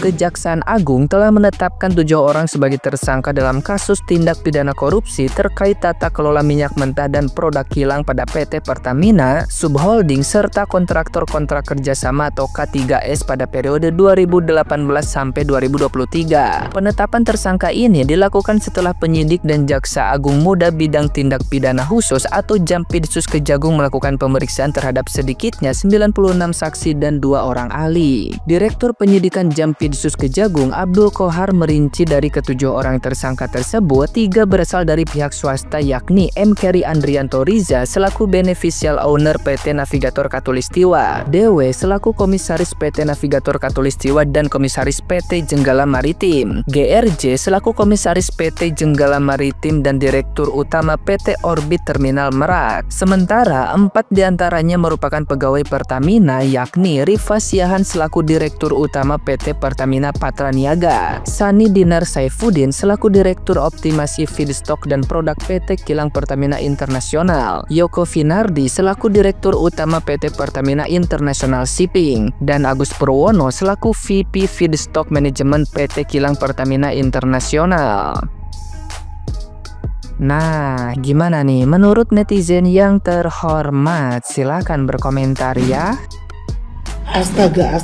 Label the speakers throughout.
Speaker 1: Kejaksaan Agung telah menetapkan 7 orang sebagai tersangka dalam kasus tindak pidana korupsi terkait tata kelola minyak mentah dan produk kilang pada PT Pertamina, Subholding, serta kontraktor kontrak kerjasama atau K3S pada periode 2018 sampai 2023. Penetapan tersangka ini dilakukan setelah penyidik dan Jaksa Agung Muda Bidang Tindak Pidana Khusus atau Jampidsus Kejagung melakukan pemeriksaan terhadap sedikitnya 96 saksi dan 2 orang ahli. Direktur Penyidikan Jampidsus Kejagung Abdul Kohar merinci dari ke-7 orang tersangka tersebut, 3 berasal dari pihak swasta yakni M. Keri Andrianto Riza selaku beneficial owner PT Navigator Katulistiwa, DW selaku komisaris PT Navigator Katulistiwa dan komisaris PT Jenggala Maritim, GRJ selaku komisaris PT Jenggala Maritim dan direktur utama PT Orbit Terminal Merak. Sementara 4 diantaranya merupakan pegawai Pertamina yakni Rifa Siahan selaku direktur utama PT Pertamina Patraniaga, Sani Dinar Saifuddin selaku direktur optimasi feedstock dan produk PT Kilang Pertamina Internasional, Yoko Finardi selaku direktur utama PT Pertamina International Shipping, dan Agus Purwono selaku VP Feedstock Management PT Kilang Pertamina Internasional. Nah, gimana nih menurut netizen yang terhormat? Silakan berkomentar ya.
Speaker 2: Astaga,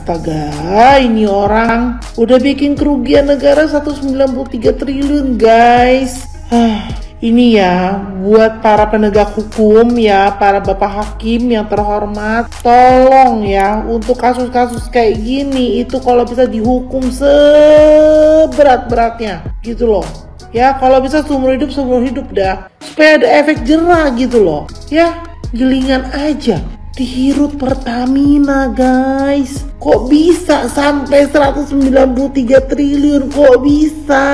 Speaker 2: ini orang udah bikin kerugian negara 193 triliun guys. Ini ya buat para penegak hukum ya, para bapak hakim yang terhormat, tolong ya untuk kasus-kasus kayak gini itu kalau bisa dihukum seberat-beratnya gitu loh. Ya kalau bisa seumur hidup dah, supaya ada efek jerah gitu loh. Ya gelingan aja dirut Pertamina guys, kok bisa sampai 193 triliun, kok bisa?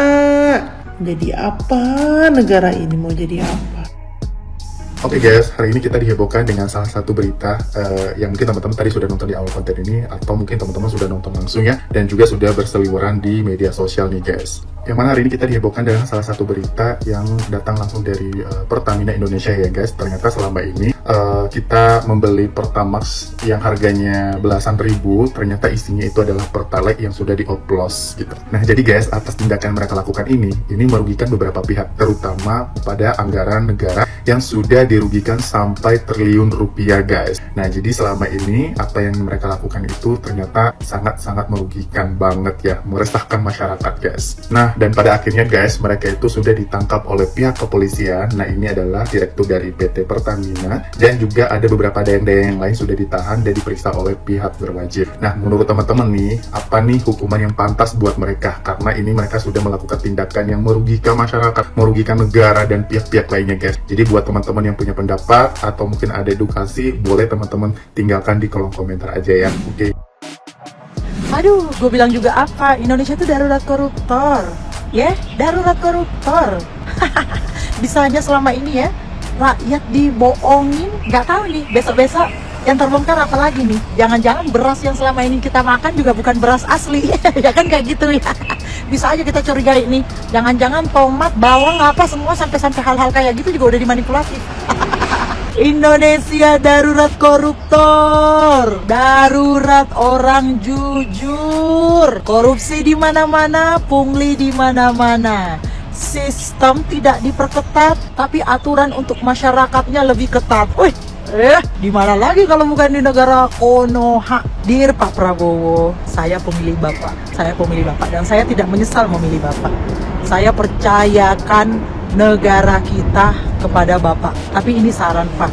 Speaker 2: Jadi apa negara ini, mau jadi apa?
Speaker 3: Oke guys, hari ini kita dihebohkan dengan salah satu berita yang mungkin teman-teman tadi sudah nonton di awal konten ini, atau mungkin teman-teman sudah nonton langsung ya, dan juga sudah berseliweran di media sosial nih guys. Yang mana hari ini kita dihebohkan dengan salah satu berita yang datang langsung dari Pertamina Indonesia ya guys. Ternyata selama ini kita membeli Pertamax yang harganya belasan ribu, ternyata isinya itu adalah Pertalite yang sudah dioplos gitu. Nah jadi guys, atas tindakan mereka lakukan ini merugikan beberapa pihak, terutama pada anggaran negara yang sudah dirugikan sampai triliun rupiah guys. Nah jadi selama ini apa yang mereka lakukan itu ternyata sangat-sangat merugikan banget ya, meresahkan masyarakat guys. Nah dan pada akhirnya guys, mereka itu sudah ditangkap oleh pihak kepolisian. Nah ini adalah direktur dari PT Pertamina, dan juga ada beberapa dayang-dayang yang lain sudah ditahan dan diperiksa oleh pihak berwajib. Nah menurut teman-teman nih, apa nih hukuman yang pantas buat mereka? Karena ini mereka sudah melakukan tindakan yang merugikan masyarakat, merugikan negara dan pihak-pihak lainnya guys. Jadi buat teman-teman yang punya pendapat atau mungkin ada edukasi, boleh teman-teman tinggalkan di kolom komentar aja ya. Oke.
Speaker 4: Aduh, gue bilang juga apa, Indonesia itu darurat koruptor. Ya, darurat koruptor. Bisa aja selama ini ya, rakyat dibohongin, nggak tahu nih besok-besok yang terbongkar apa lagi nih. Jangan-jangan beras yang selama ini kita makan juga bukan beras asli. Ya kan kayak gitu ya. Bisa aja kita curigai nih, jangan-jangan tomat, bawang, apa semua sampai hal-hal kayak gitu juga udah dimanipulasi. Indonesia darurat koruptor, darurat orang jujur, korupsi di mana-mana, pungli di mana-mana. Sistem tidak diperketat, tapi aturan untuk masyarakatnya lebih ketat. Wih, di mana lagi kalau bukan di negara Konoha? Dear Pak Prabowo, saya pemilih Bapak, dan saya tidak menyesal memilih Bapak. Saya percayakan negara kita kepada Bapak. Tapi ini saran Pak,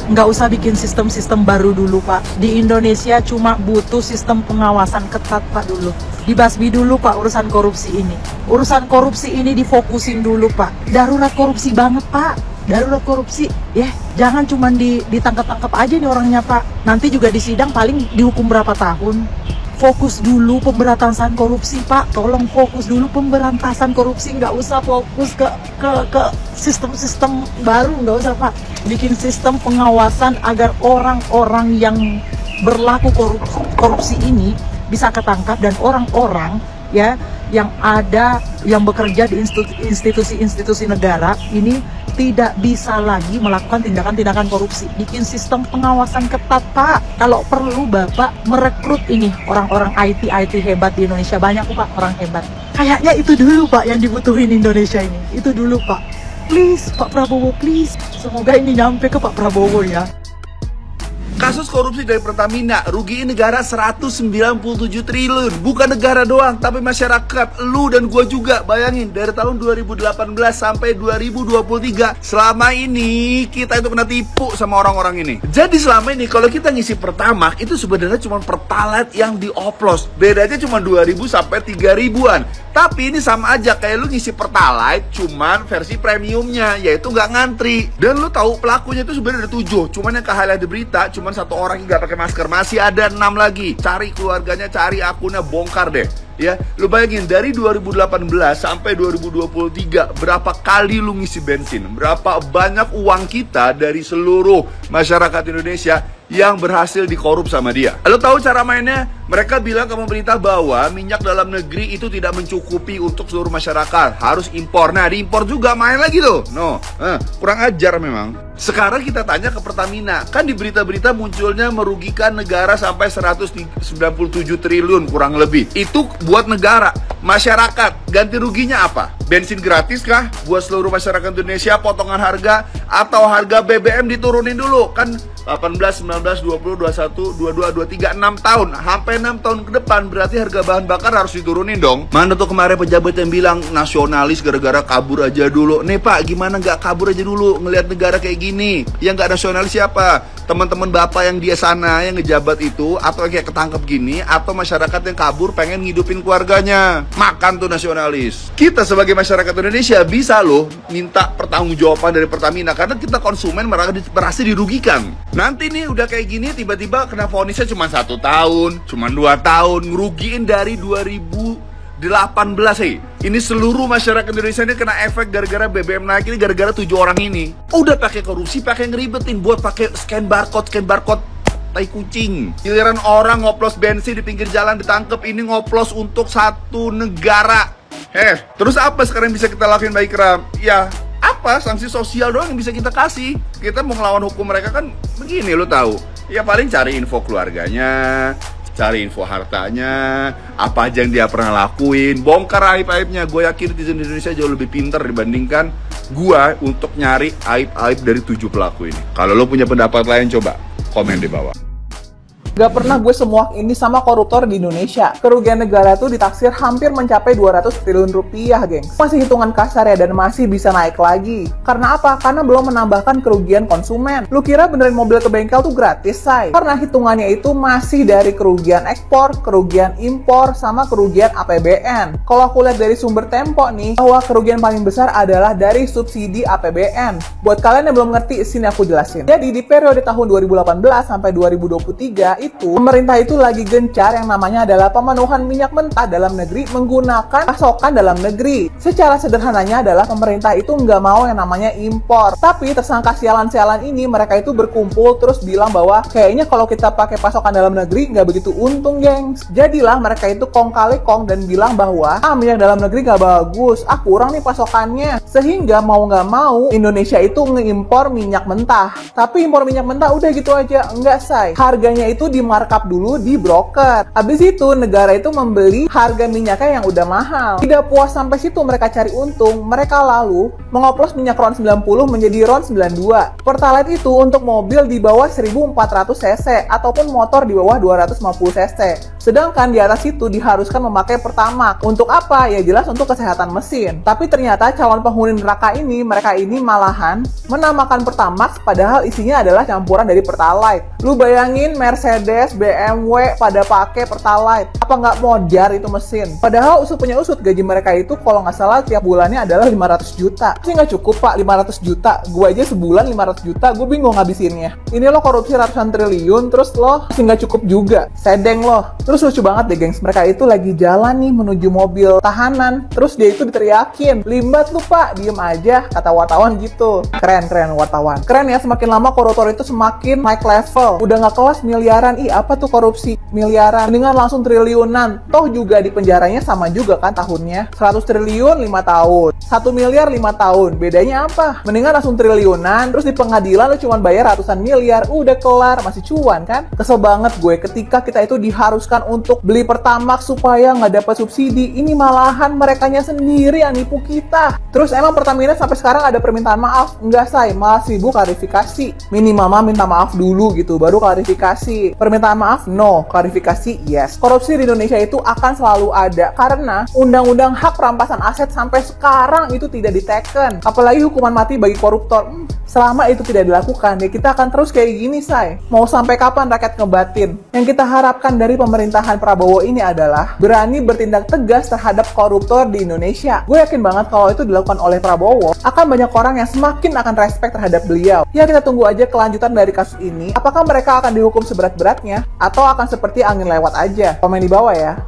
Speaker 4: nggak usah bikin sistem-sistem baru dulu Pak. Di Indonesia cuma butuh sistem pengawasan ketat Pak dulu. Dibasmi dulu Pak urusan korupsi ini. Urusan korupsi ini difokusin dulu Pak. Darurat korupsi banget Pak. Darurat korupsi, ya jangan cuma ditangkap-tangkap aja nih orangnya Pak. Nanti juga di sidang paling dihukum berapa tahun. Fokus dulu pemberantasan korupsi Pak. Tolong fokus dulu pemberantasan korupsi, nggak usah fokus ke sistem-sistem baru, nggak usah Pak. Bikin sistem pengawasan agar orang-orang yang berlaku korupsi ini bisa ketangkap, dan orang-orang ya yang bekerja di institusi-institusi negara ini tidak bisa lagi melakukan tindakan-tindakan korupsi. Bikin sistem pengawasan ketat, Pak. Kalau perlu Bapak merekrut ini orang-orang IT hebat di Indonesia. Banyak kok, Pak, orang hebat. Kayaknya itu dulu, Pak, yang dibutuhin Indonesia ini. Itu dulu, Pak. Please, Pak Prabowo, please. Semoga ini nyampe ke Pak Prabowo ya.
Speaker 5: Kasus korupsi dari Pertamina, rugiin negara 197 triliun. Bukan negara doang, tapi masyarakat, lu dan gua juga. Bayangin, dari tahun 2018 sampai 2023, selama ini kita itu kena tipu sama orang-orang ini. Jadi selama ini kalau kita ngisi Pertamax, itu sebenarnya cuma Pertalite yang dioplos. Bedanya cuma 2.000 sampai 3.000-an. Tapi ini sama aja kayak lu ngisi Pertalite, cuman versi premiumnya, yaitu nggak ngantri. Dan lu tahu pelakunya itu sebenarnya ada 7, cuman yang kehighlight di berita cuman 1 orang yang nggak pakai masker, masih ada 6 lagi. Cari keluarganya, cari akunnya, bongkar deh. Ya, lu bayangin dari 2018 sampai 2023 berapa kali lu ngisi bensin, berapa banyak uang kita dari seluruh masyarakat Indonesia yang berhasil dikorup sama dia. Lo tahu cara mainnya? Mereka bilang ke pemerintah bahwa minyak dalam negeri itu tidak mencukupi untuk seluruh masyarakat, harus impor. Nah, diimpor juga main lagi loh. Kurang ajar memang. Sekarang kita tanya ke Pertamina, kan di berita-berita munculnya merugikan negara sampai 197 triliun kurang lebih. Itu buat negara. Masyarakat, ganti ruginya apa? Bensin gratis kah buat seluruh masyarakat Indonesia, potongan harga, atau harga BBM diturunin dulu? Kan 18, 19, 20, 21, 22, 23, 6 tahun. Sampai 6 tahun ke depan berarti harga bahan bakar harus diturunin dong. Mana tuh kemarin pejabat yang bilang nasionalis gara-gara kabur aja dulu. Nih Pak, gimana nggak kabur aja dulu ngelihat negara kayak gini? Yang nggak nasionalis siapa? Teman-teman Bapak yang dia sana yang ngejabat itu, atau yang kayak ketangkep gini, atau masyarakat yang kabur pengen ngidupin keluarganya. Makan tuh nasionalis. Kita sebagai masyarakat Indonesia bisa loh minta pertanggungjawaban dari Pertamina karena kita konsumen merasa dirugikan. Nanti nih udah kayak gini tiba-tiba kena vonisnya cuma 1 tahun, cuma 2 tahun, ngerugiin dari 2018 Ini seluruh masyarakat Indonesia ini kena efek gara-gara BBM naik ini, gara-gara 7 orang ini. Udah pakai korupsi, pakai ngeribetin buat pakai scan barcode, tai kucing. Giliran orang ngoplos bensin di pinggir jalan ditangkep, ini ngoplos untuk 1 negara. Terus apa sekarang bisa kita lakuin Mbak Ikram? Ya, apa? Sanksi sosial doang yang bisa kita kasih. Kita mau ngelawan hukum mereka kan begini, lo tahu. Ya paling cari info keluarganya, cari info hartanya, apa aja yang dia pernah lakuin, bongkar aib-aibnya. Gue yakin netizen Indonesia jauh lebih pintar dibandingkan gue untuk nyari aib-aib dari 7 pelaku ini. Kalau lo punya pendapat lain, coba komen di bawah.
Speaker 6: Gak pernah gue semuak ini sama koruptor di Indonesia. Kerugian negara tuh ditaksir hampir mencapai 200 triliun rupiah, gengs. Masih hitungan kasar ya, dan masih bisa naik lagi. Karena apa? Karena belum menambahkan kerugian konsumen. Lu kira benerin mobil ke bengkel tuh gratis, say? Karena hitungannya itu masih dari kerugian ekspor, kerugian impor, sama kerugian APBN. Kalau aku lihat dari sumber Tempo nih, bahwa kerugian paling besar adalah dari subsidi APBN. Buat kalian yang belum ngerti, sini aku jelasin. Jadi di periode tahun 2018 sampai 2023, pemerintah itu lagi gencar yang namanya adalah pemenuhan minyak mentah dalam negeri menggunakan pasokan dalam negeri. Secara sederhananya adalah pemerintah itu nggak mau yang namanya impor. Tapi tersangka sialan-sialan ini mereka itu berkumpul terus bilang bahwa kayaknya kalau kita pakai pasokan dalam negeri nggak begitu untung, gengs. Jadilah mereka itu kong kali kong dan bilang bahwa minyak dalam negeri nggak bagus, kurang nih pasokannya. Sehingga mau nggak mau Indonesia itu ngeimpor minyak mentah. Tapi impor minyak mentah udah gitu aja, nggak, say. Harganya itu di markup dulu di broker. Habis itu negara itu membeli harga minyaknya yang udah mahal. Tidak puas sampai situ mereka cari untung, mereka lalu mengoplos minyak RON 90 menjadi RON 92. Pertalite itu untuk mobil di bawah 1400 cc ataupun motor di bawah 250 cc. Sedangkan di atas itu diharuskan memakai Pertamax. Untuk apa? Ya jelas untuk kesehatan mesin. Tapi ternyata calon penghuni neraka ini, mereka ini malahan menamakan Pertamax padahal isinya adalah campuran dari Pertalite. Lu bayangin Mercedes, BMW pada pakai Pertalite. Apa nggak modar itu mesin? Padahal usut punya usut, gaji mereka itu kalau nggak salah tiap bulannya adalah 500 juta. Sih nggak cukup, Pak, 500 juta. Gue aja sebulan 500 juta, gue bingung ngabisinnya. Ini lo korupsi ratusan triliun, terus lo masih nggak cukup juga. Sedeng lo. Terus Terus lucu banget deh gengs, mereka itu lagi jalan nih menuju mobil tahanan. Terus dia itu diteriakin, "Limbat lu pak, diem aja," kata wartawan gitu. Keren wartawan. Keren ya, semakin lama koruptor itu semakin naik level. Udah nggak kelas miliaran, apa tuh korupsi miliaran, mendingan langsung triliunan. Toh juga di penjaranya sama juga kan tahunnya, 100 triliun 5 tahun, 1 miliar 5 tahun. Bedanya apa? Mendingan langsung triliunan, terus di pengadilan lu cuma bayar ratusan miliar, udah kelar, masih cuan kan? Kesel banget gue ketika kita itu diharuskan untuk beli Pertamax supaya nggak dapat subsidi. Ini malahan merekanya sendiri yang nipu kita. Terus emang Pertamina sampai sekarang ada permintaan maaf? Enggak say, malah sibuk klarifikasi. Minimal minta maaf dulu gitu, baru klarifikasi. Permintaan maaf no, klarifikasi yes. Korupsi di Indonesia itu akan selalu ada karena undang-undang hak perampasan aset sampai sekarang itu tidak diteken. Apalagi hukuman mati bagi koruptor. Selama itu tidak dilakukan, ya kita akan terus kayak gini say. Mau sampai kapan rakyat ngebatin? Yang kita harapkan dari pemerintahan Prabowo ini adalah berani bertindak tegas terhadap koruptor di Indonesia. Gue yakin banget kalau itu dilakukan oleh Prabowo, akan banyak orang yang semakin akan respect terhadap beliau. Ya kita tunggu aja kelanjutan dari kasus ini. Apakah mereka akan dihukum seberat-beratnya? Atau akan seperti angin lewat aja? Komen di bawah ya.